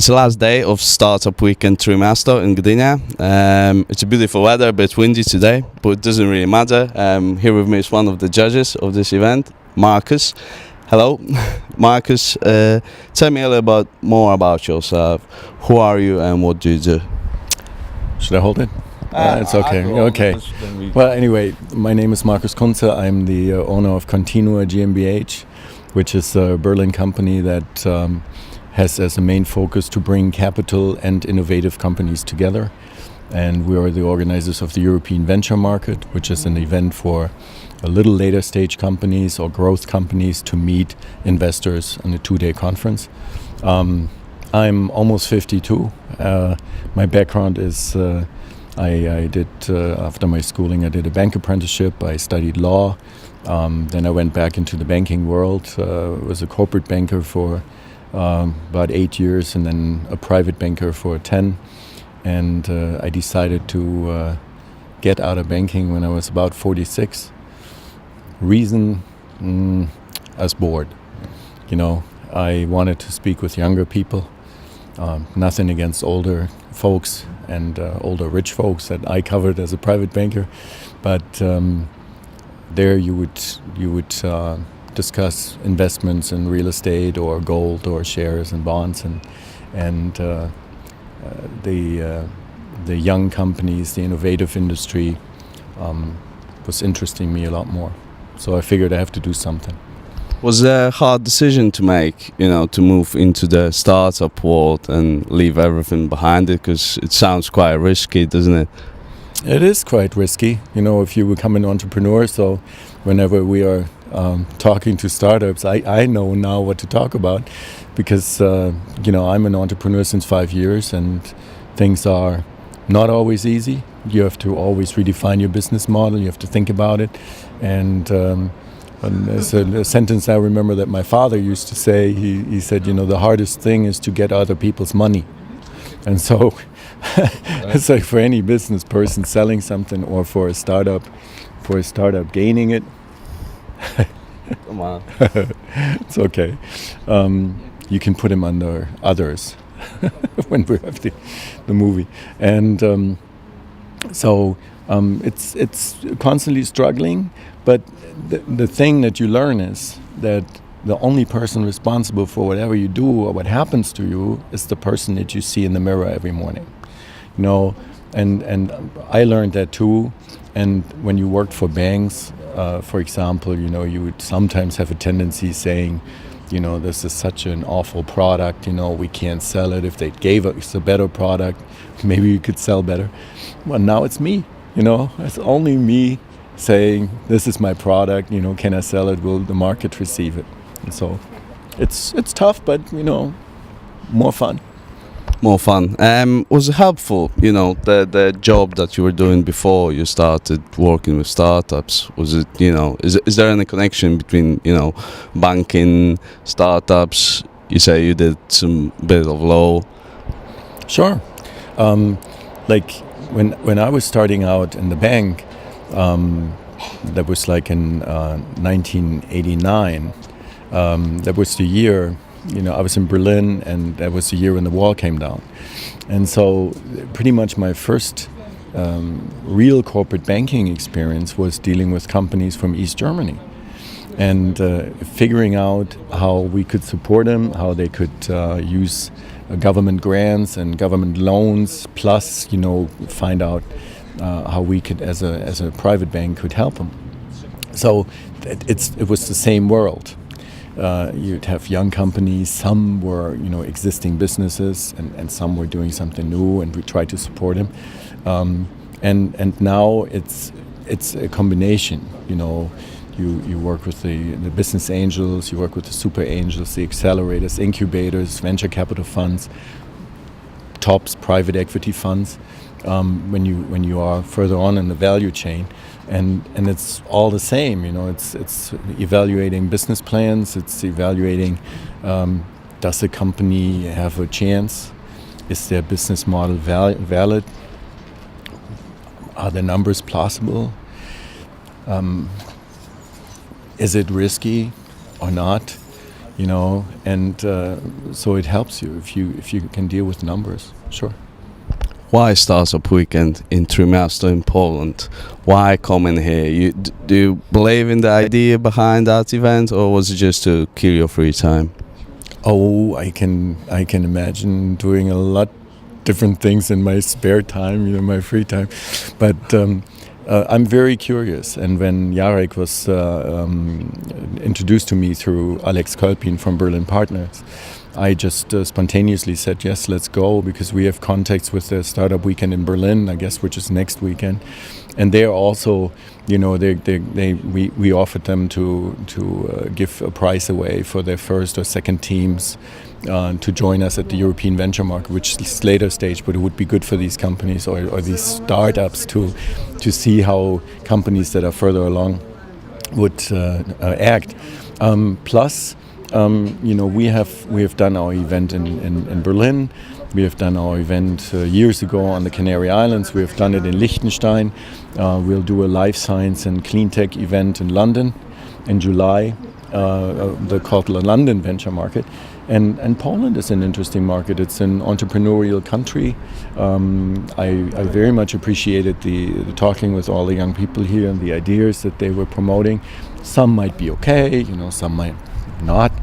It's the last day of Startup Weekend Trójmiejskiego in Gdynia. It's a beautiful weather, but windy today, but it doesn't really matter. Here with me is one of the judges of this event, Markus. Hello, Markus. Tell me a little bit more about yourself. Who are you and what do you do? Should I hold it? It's okay. Okay. Well, anyway, my name is Markus'em Kuntze. I'm the owner of Continua GmbH, which is a Berlin company that has as a main focus to bring capital and innovative companies together. And we are the organizers of the European Venture Market, which is an event for a little later stage companies or growth companies to meet investors on a 2-day conference. I'm almost 52. My background is I did, after my schooling, I did a bank apprenticeship. I studied law. Then I went back into the banking world, was a corporate banker for about 8 years and then a private banker for 10. And I decided to get out of banking when I was about 46. Reason, I was bored. You know, I wanted to speak with younger people. Nothing against older folks and older rich folks that I covered as a private banker, but there you would discuss investments in real estate or gold or shares and bonds and the young companies, the innovative industry was interesting me a lot more. So I figured I have to do something. Was it a hard decision to make, to move into the startup world and leave everything behind it? Because it sounds quite risky, doesn't it? It is quite risky, if you become an entrepreneur. So whenever we are talking to startups, I know now what to talk about because, I'm an entrepreneur since 5 years and things are not always easy. You have to always redefine your business model. You have to think about it. And there's a sentence I remember that my father used to say. He said, the hardest thing is to get other people's money. And so it's like for any business person selling something or for a startup gaining it. Come on. It's okay. You can put him under others when we have the movie. And so it's constantly struggling, but the thing that you learn is that the only person responsible for whatever you do or what happens to you is the person that you see in the mirror every morning. And I learned that too. And when you worked for banks, for example, you would sometimes have a tendency saying, this is such an awful product, we can't sell it. If they gave us a better product, maybe we could sell better. Well, now it's me, it's only me saying, this is my product, can I sell it? Will the market receive it? And so it's tough, but, more fun. More fun. Was it helpful, the job that you were doing before you started working with startups? Was it, is there any connection between, banking, startups? You say you did some bit of law. Sure. Like when I was starting out in the bank, that was like in 1989. That was the year, I was in Berlin, and that was the year when the wall came down. And so pretty much my first real corporate banking experience was dealing with companies from East Germany and figuring out how we could support them, how they could use government grants and government loans, plus, find out how we could, as a private bank, could help them. So it was the same world. You'd have young companies, some were existing businesses and some were doing something new, and we tried to support them. And now it's a combination. You work with the business angels, you work with the super angels, the accelerators, incubators, venture capital funds, tops, private equity funds, when you are further on in the value chain. And it's all the same, it's evaluating business plans, it's evaluating, does a company have a chance? Is their business model valid? Are the numbers plausible? Is it risky or not? and so it helps you if you can deal with numbers. Sure. Why Startup Weekend in Trójmiejskiego in Poland? Why come in here? Do you believe in the idea behind that event, or was it just to kill your free time? Oh, I can imagine doing a lot different things in my spare time, my free time. But I'm very curious. And when Jarek was introduced to me through Alex Kolpin from Berlin Partners, I just spontaneously said, yes, let's go, because we have contacts with the Startup Weekend in Berlin, I guess, which is next weekend. And they're also, we offered them to give a prize away for their first or second teams to join us at the European venture market, which is later stage, but it would be good for these companies or these startups to see how companies that are further along would act. Plus, we have done our event in Berlin. We have done our event years ago on the Canary Islands. We have done it in Liechtenstein. We'll do a life science and clean tech event in London in July, called the London Venture Market. And Poland is an interesting market. It's an entrepreneurial country. I very much appreciated the talking with all the young people here and the ideas that they were promoting. Some might be okay, some might not.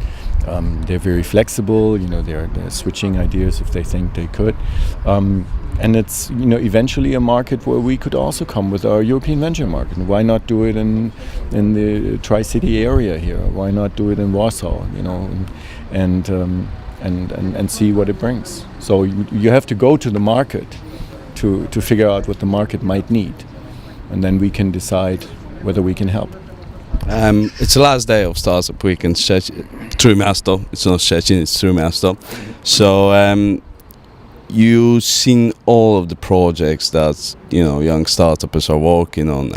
They're very flexible, they're switching ideas if they think they could. And it's, eventually a market where we could also come with our European venture market. Why not do it in the Tri-City area here? Why not do it in Warsaw, and see what it brings? So you have to go to the market to figure out what the market might need. And then we can decide whether we can help. It's the last day of Startup Weekend, Trójmiejskiego. It's not Szczecin, it's Trójmiejskiego. So you've seen all of the projects that young startups are working on.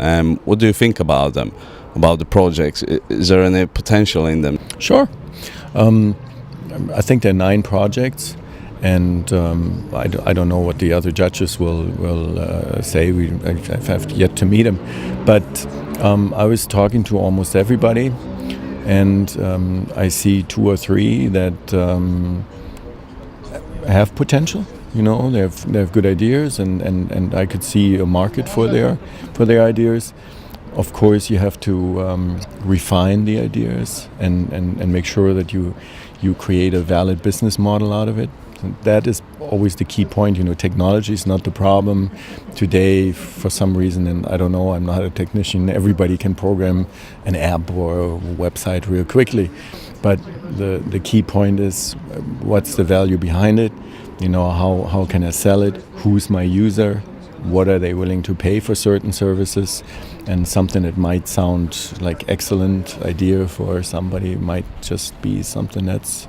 What do you think about them, about the projects? Is there any potential in them? Sure. I think there are 9 projects, and I don't know what the other judges will say. I have yet to meet them, but I was talking to almost everybody, and I see 2 or 3 that have potential. They have good ideas, and I could see a market for their ideas. Of course, you have to refine the ideas and make sure that you create a valid business model out of it. And that is always the key point. Technology is not the problem today for some reason, and I don't know, I'm not a technician. Everybody can program an app or a website real quickly. But the key point is, what's the value behind it? How can I sell it? Who's my user? What are they willing to pay for certain services? And something that might sound like excellent idea for somebody might just be something that's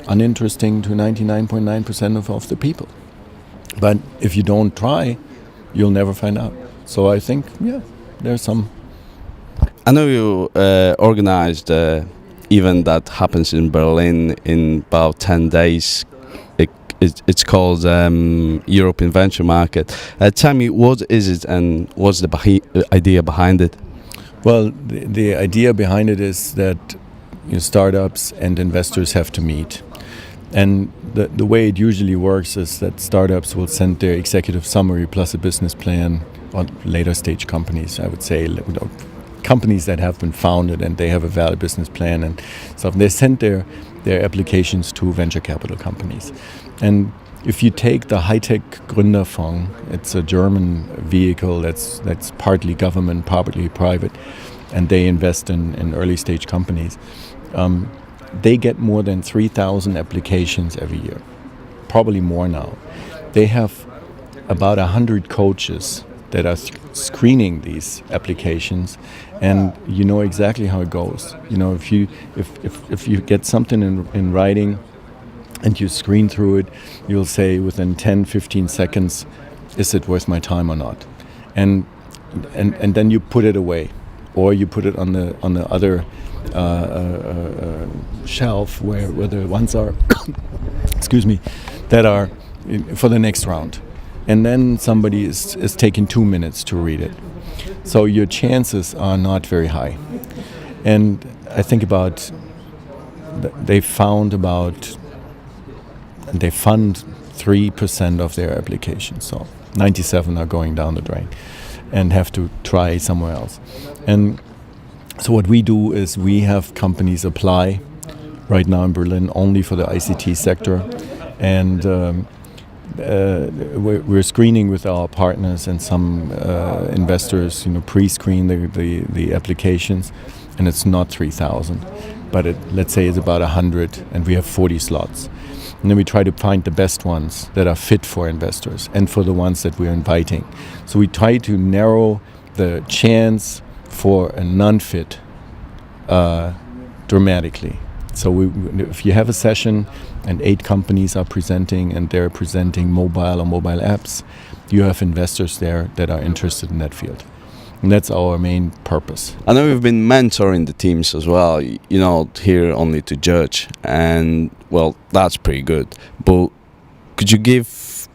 uninteresting to 99.9% of the people. But if you don't try, you'll never find out. So I think, there's some. I know you organized an event that happens in Berlin in about 10 days. It's called European Venture Market. Tell me, what is it and what's the idea behind it? Well, the idea behind it is that startups and investors have to meet. And the way it usually works is that startups will send their executive summary plus a business plan on later stage companies, I would say, companies that have been founded and they have a valid business plan and stuff. They send their applications to venture capital companies. And if you take the High-Tech Gründerfonds, it's a German vehicle that's partly government, partly private, and they invest in early stage companies. They get more than 3,000 applications every year, probably more now. They have about 100 coaches that are screening these applications, and you know exactly how it goes. If you get something in writing and you screen through it, you'll say within 10-15 seconds, is it worth my time or not? And then you put it away, or you put it on the other shelf where the ones are that are for the next round. And then somebody is taking 2 minutes to read it. So your chances are not very high. And I think about they fund 3% of their applications, so 97 are going down the drain and have to try somewhere else. And so what we do is we have companies apply right now in Berlin only for the ICT sector, and we're screening with our partners and some investors, pre-screen the applications, and it's not 3,000, but let's say it's about 100, and we have 40 slots. And then we try to find the best ones that are fit for investors and for the ones that we're inviting. So we try to narrow the chance for a non-fit dramatically. So if you have a session and 8 companies are presenting and they're presenting mobile or mobile apps, you have investors there that are interested in that field. And that's our main purpose. I know you've been mentoring the teams as well. You're not here only to judge, and well, that's pretty good. But could you give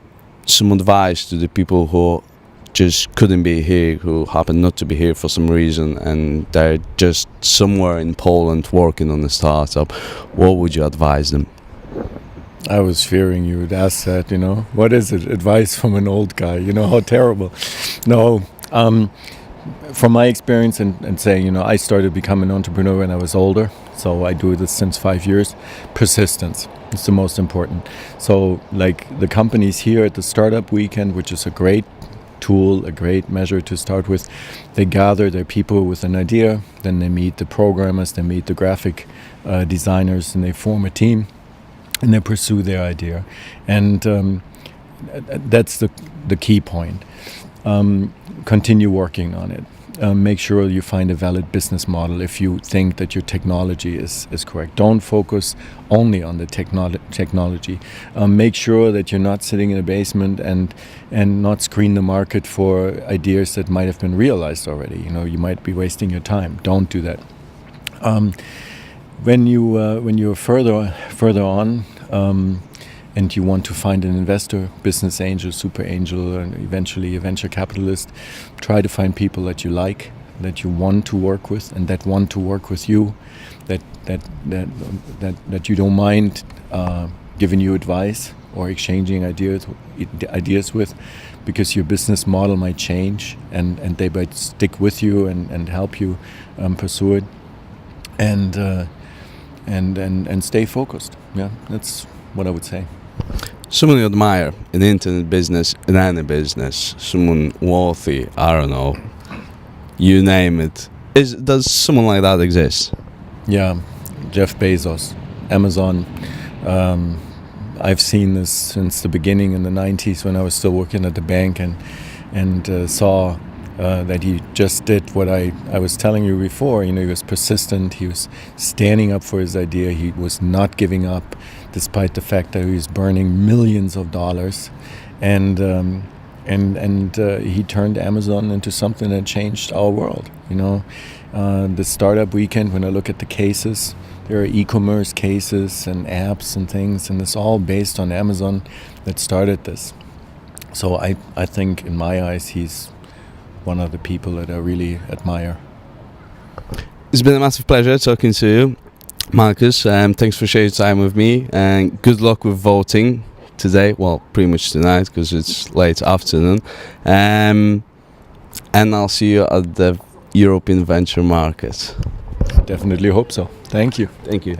some advice to the people who just couldn't be here, who happen not to be here for some reason, and they're just somewhere in Poland working on a startup? What would you advise them? I was fearing you would ask that, What is it? Advice from an old guy, how terrible. No, from my experience and saying, I started becoming an entrepreneur when I was older, so I do this since 5 years. Persistence is the most important. So like the companies here at the Startup Weekend, which is a great tool, a great measure to start with, they gather their people with an idea, then they meet the programmers, they meet the graphic designers, and they form a team and they pursue their idea. And that's the key point. Continue working on it. Make sure you find a valid business model if you think that your technology is correct. Don't focus only on the technology. Make sure that you're not sitting in a basement and not screen the market for ideas that might have been realized already. You might be wasting your time. Don't do that. When you're further on, and you want to find an investor, business angel, super angel, and eventually a venture capitalist, try to find people that you like, that you want to work with, and that want to work with you, that you don't mind giving you advice or exchanging ideas with, because your business model might change, and they might stick with you and help you pursue it, and stay focused. Yeah, that's what I would say. Someone you admire in the internet business, in any business, someone wealthy, I don't know, you name it. Does someone like that exist? Yeah, Jeff Bezos, Amazon. I've seen this since the beginning in the 90s when I was still working at the bank and saw that he just did what I was telling you before. He was persistent. He was standing up for his idea. He was not giving up, despite the fact that he was burning millions of dollars, and he turned Amazon into something that changed our world. The Startup Weekend, when I look at the cases, there are e-commerce cases and apps and things, and it's all based on Amazon that started this. So I think, in my eyes, he's one of the people that I really admire. It's been a massive pleasure talking to you, Markus. Thanks for sharing time with me, and good luck with voting today. Well, pretty much tonight, because it's late afternoon. And I'll see you at the European Venture Market. Definitely hope so. Thank you. Thank you.